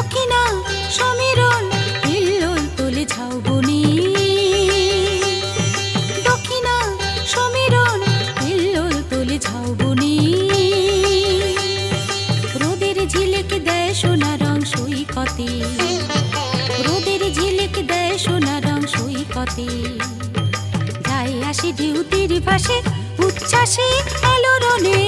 দক্ষিণা সমীরণ হিল্লোল তোলে ঝাউবনি, দক্ষিণা সমীরণ হিল্লোল তোলে ঝাউবনি। রোদের ঝিলিক দেয় সোনা রং সৈকতে, রোদের ঝিলিক দেয় সোনা রং সৈকতে। যায় আসে ঢেউ তীর ভাসে উচ্ছ্বাসে আলোড়নে।